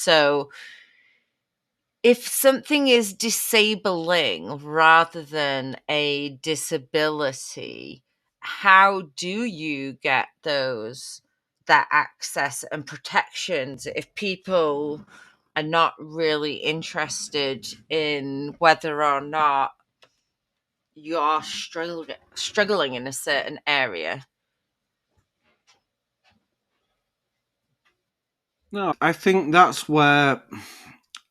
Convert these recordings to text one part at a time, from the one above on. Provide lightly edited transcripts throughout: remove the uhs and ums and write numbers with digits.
So if something is disabling rather than a disability, how do you get that access and protections if people are not really interested in whether or not you're struggling in a certain area? No, I think that's where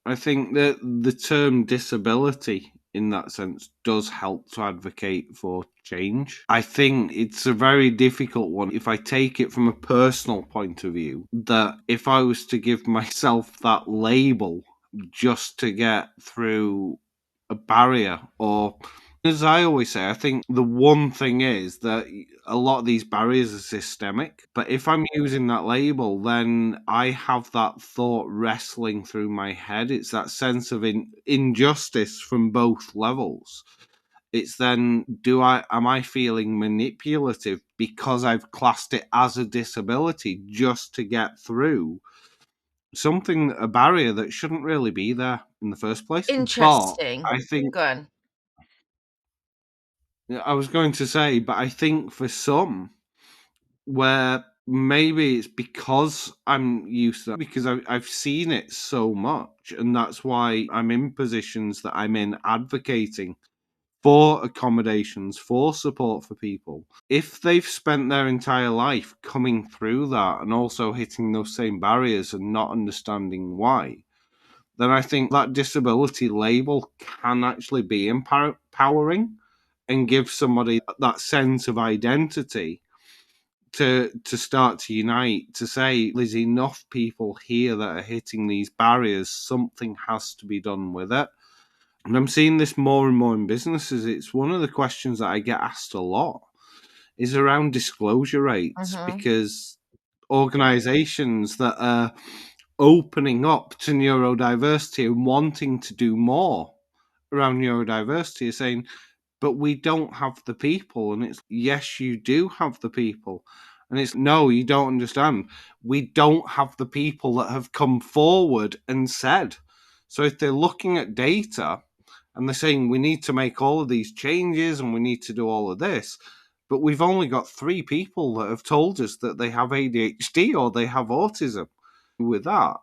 I think that the term disability in that sense does help to advocate for change. I think it's a very difficult one if I take it from a personal point of view, that if I was to give myself that label just to get through a barrier, or as I always say, I think the one thing is that a lot of these barriers are systemic. But if I'm using that label, then I have that thought wrestling through my head. It's that sense of injustice from both levels. It's then, am I feeling manipulative because I've classed it as a disability just to get through a barrier that shouldn't really be there in the first place? But Interesting. I think Go on. I was going to say, but I think for some, where maybe it's because I'm used to that, because I've seen it so much, and that's why I'm in positions that I'm in advocating for accommodations, for support for people. If they've spent their entire life coming through that and also hitting those same barriers and not understanding why, then I think that disability label can actually be empowering and give somebody that sense of identity to start to unite, to say there's enough people here that are hitting these barriers, something has to be done with it. And I'm seeing this more and more in businesses. It's one of the questions that I get asked a lot is around disclosure rates, Mm-hmm. because organizations that are opening up to neurodiversity and wanting to do more around neurodiversity are saying, but we don't have the people. And it's, yes, you do have the people. And it's, no, you don't understand. We don't have the people that have come forward and said. So if they're looking at data and they're saying we need to make all of these changes and we need to do all of this, but we've only got 3 people that have told us that they have ADHD or they have autism with that.